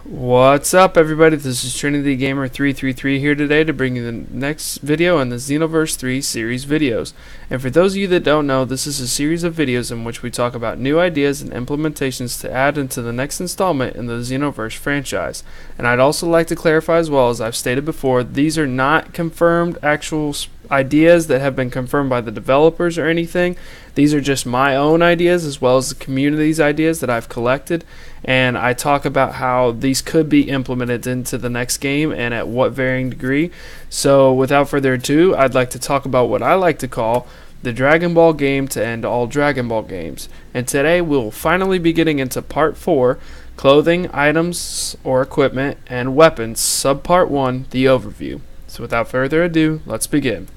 What's up, everybody? This is Trinity Gamer 333 here today to bring you the next video in the Xenoverse 3 series videos. And for those of you that don't know, this is a series of videos in which we talk about new ideas and implementations to add into the next installment in the Xenoverse franchise. And I'd also like to clarify as well, as I've stated before, these are not confirmed actual ideas that have been confirmed by the developers or anything. These are just my own ideas as well as the community's ideas that I've collected, and I talk about how these could be implemented into the next game and at what varying degree. So without further ado, I'd like to talk about what I like to call the Dragon Ball game to end all Dragon Ball games. And today we'll finally be getting into part 4, clothing, items or equipment, and weapons, subpart 1, the overview. So without further ado, let's begin.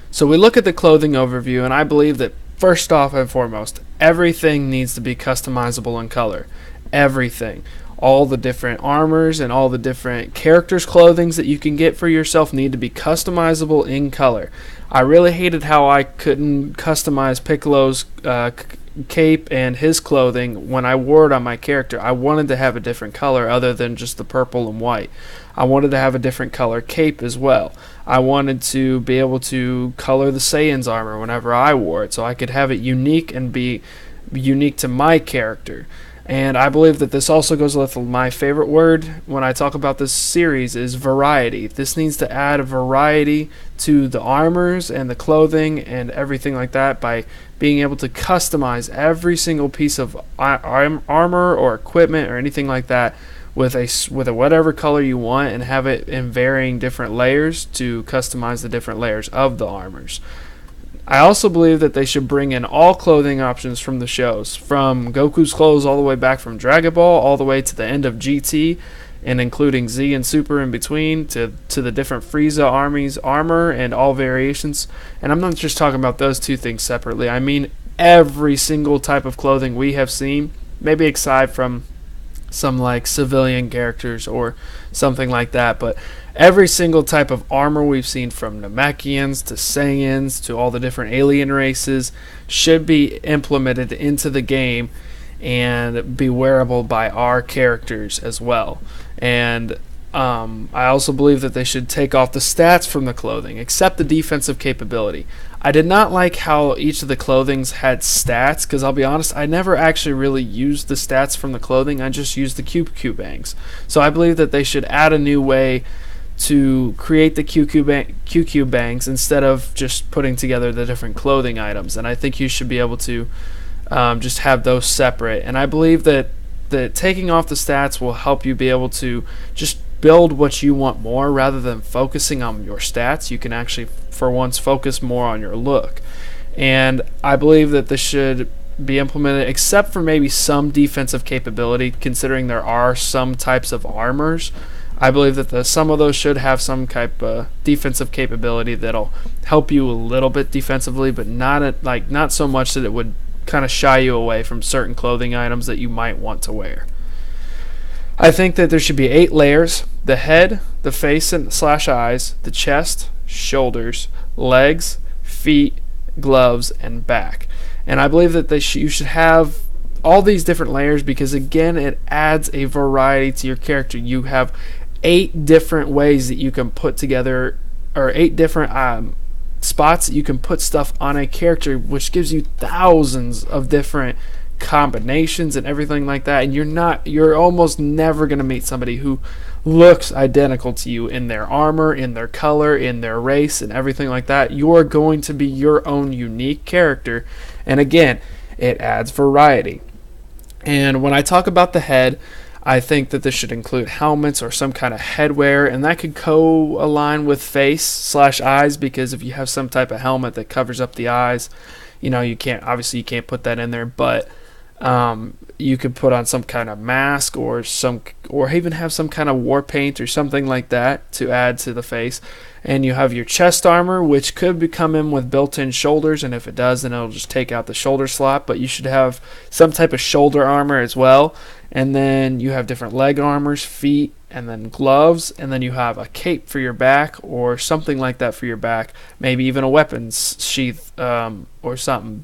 So we look at the clothing overview, and I believe that first off and foremost, everything needs to be customizable in color. Everything. All the different armors and all the different characters' clothings that you can get for yourself need to be customizable in color. I really hated how I couldn't customize Piccolo's cape and his clothing when I wore it on my character. I wanted to have a different color other than just the purple and white. I wanted to have a different color cape as well. I wanted to be able to color the Saiyan's armor whenever I wore it, so I could have it unique and be unique to my character. And I believe that this also goes with my favorite word when I talk about this series is variety. This needs to add a variety to the armors and the clothing and everything like that by being able to customize every single piece of armor or equipment or anything like that with a whatever color you want, and have it in varying different layers to customize the different layers of the armors. I also believe that they should bring in all clothing options from the shows, from Goku's clothes all the way back from Dragon Ball all the way to the end of GT, and including Z and Super in between, to the different Frieza armies armor and all variations. And I'm not just talking about those two things separately. I mean every single type of clothing we have seen, maybe aside from some like civilian characters or something like that, but every single type of armor we've seen, from Namekians to Saiyans to all the different alien races, should be implemented into the game and be wearable by our characters as well. And I also believe that they should take off the stats from the clothing, except the defensive capability. I did not like how each of the clothings had stats, because I'll be honest, I never actually really used the stats from the clothing. I just used the QQ bangs. So I believe that they should add a new way to create the QQ bangs instead of just putting together the different clothing items. And I think you should be able to just have those separate. And I believe that taking off the stats will help you be able to just build what you want more rather than focusing on your stats. You can actually, for once, focus more on your look. And I believe that this should be implemented, except for maybe some defensive capability, considering there are some types of armors. I believe that some of those should have some type of defensive capability that'll help you a little bit defensively, but not so much that it would kind of shy you away from certain clothing items that you might want to wear. I think that there should be 8 layers: the head, the face and / eyes, the chest, shoulders, legs, feet, gloves, and back. And I believe that you should have all these different layers because, again, it adds a variety to your character. You have 8 different ways that you can put together, or 8 different spots that you can put stuff on a character, which gives you thousands of different combinations and everything like that. And you're almost never going to meet somebody who looks identical to you in their armor, in their color, in their race, and everything like that. You're going to be your own unique character, and again, it adds variety. And when I talk about the head, I think that this should include helmets or some kind of headwear, and that could co-align with face / eyes, because if you have some type of helmet that covers up the eyes, you can't put that in there, but you could put on some kind of mask or even have some kind of war paint or something like that to add to the face. And you have your chest armor, which could come in with built-in shoulders, and if it does, then it'll just take out the shoulder slot, but you should have some type of shoulder armor as well. And then you have different leg armors, feet, and then gloves, and then you have a cape for your back or something like that for your back, maybe even a weapons sheath or something.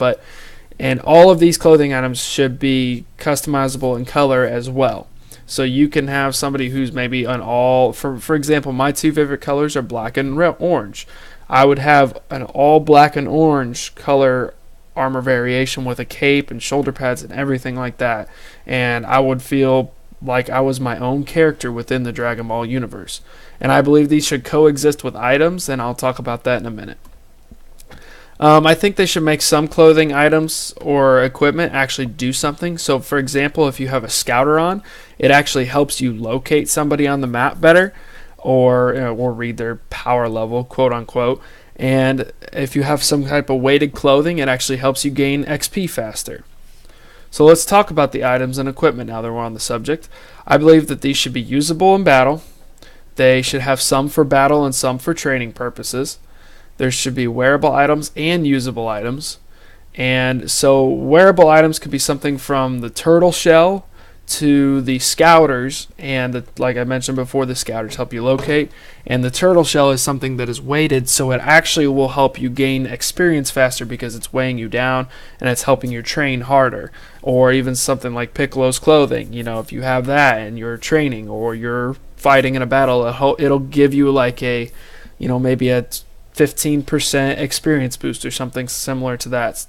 And all of these clothing items should be customizable in color as well. So you can have somebody who's maybe an all, for example, my two favorite colors are black and orange. I would have an all black and orange color armor variation with a cape and shoulder pads and everything like that, and I would feel like I was my own character within the Dragon Ball universe. And I believe these should coexist with items, and I'll talk about that in a minute. I think they should make some clothing items or equipment actually do something. So for example, if you have a scouter on, it actually helps you locate somebody on the map better, or read their power level, quote unquote. And if you have some type of weighted clothing, it actually helps you gain XP faster. So let's talk about the items and equipment now that we're on the subject. I believe that these should be usable in battle. They should have some for battle and some for training purposes. There should be wearable items and usable items. And so wearable items could be something from the turtle shell to the scouters, and like I mentioned before, the scouters help you locate, and the turtle shell is something that is weighted, so it actually will help you gain experience faster because it's weighing you down and it's helping you train harder. Or even something like Piccolo's clothing, if you have that and you're training or you're fighting in a battle, it'll give you like a maybe a 15% experience boost or something similar to that.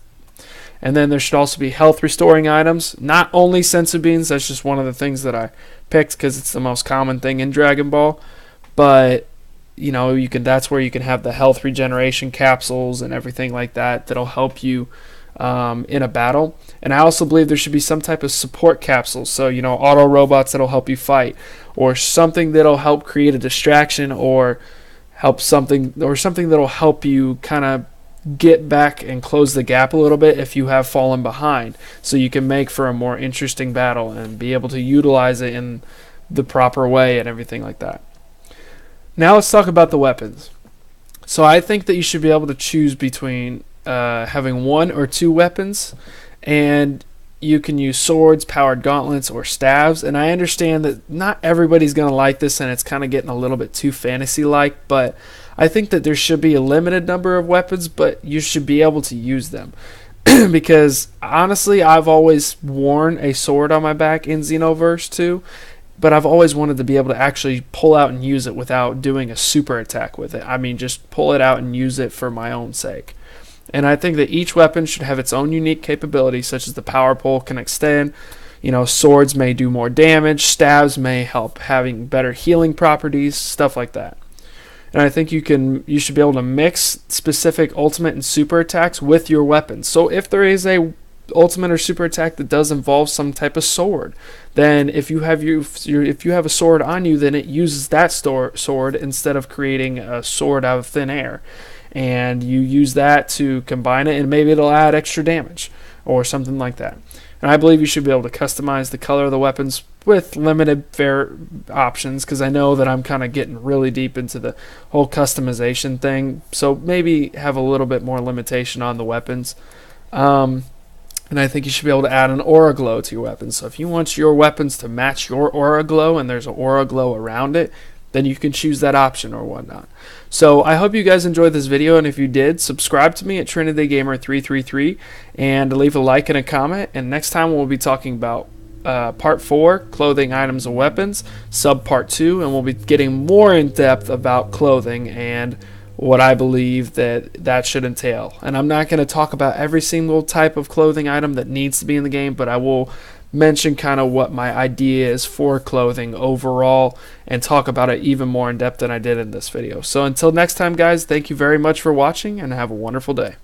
And then there should also be health restoring items, not only senzu beans. That's just one of the things that I picked because it's the most common thing in Dragon Ball. But that's where you can have the health regeneration capsules and everything like that that'll help you in a battle. And I also believe there should be some type of support capsules, so auto robots that'll help you fight, or something that'll help create a distraction, or something that'll help you kind of get back and close the gap a little bit if you have fallen behind, so you can make for a more interesting battle and be able to utilize it in the proper way and everything like that. Now let's talk about the weapons. So I think that you should be able to choose between having one or two weapons, and you can use swords, powered gauntlets, or staves. And I understand that not everybody's going to like this, and it's kind of getting a little bit too fantasy-like, but I think that there should be a limited number of weapons, but you should be able to use them. Because honestly, I've always worn a sword on my back in Xenoverse 2, but I've always wanted to be able to actually pull out and use it without doing a super attack with it. I mean, just pull it out and use it for my own sake. And I think that each weapon should have its own unique capability, such as the power pole can extend. Swords may do more damage, staves may help having better healing properties, stuff like that. And I think you should be able to mix specific ultimate and super attacks with your weapons. So if there is a ultimate or super attack that does involve some type of sword, then if you have a sword on you, then it uses that sword instead of creating a sword out of thin air. And you use that to combine it, and maybe it'll add extra damage or something like that. And I believe you should be able to customize the color of the weapons with limited options, because I know that I'm kind of getting really deep into the whole customization thing. So maybe have a little bit more limitation on the weapons. And I think you should be able to add an aura glow to your weapons. So if you want your weapons to match your aura glow and there's an aura glow around it, then you can choose that option or whatnot. So I hope you guys enjoyed this video, and if you did, subscribe to me at TrinityGamer333 and leave a like and a comment. And next time we'll be talking about Part 4, Clothing, Items, and Weapons, Sub-Part 2, and we'll be getting more in depth about clothing and what I believe that should entail. And I'm not going to talk about every single type of clothing item that needs to be in the game, but I will mention kind of what my idea is for clothing overall and talk about it even more in depth than I did in this video. So until next time, guys, thank you very much for watching and have a wonderful day.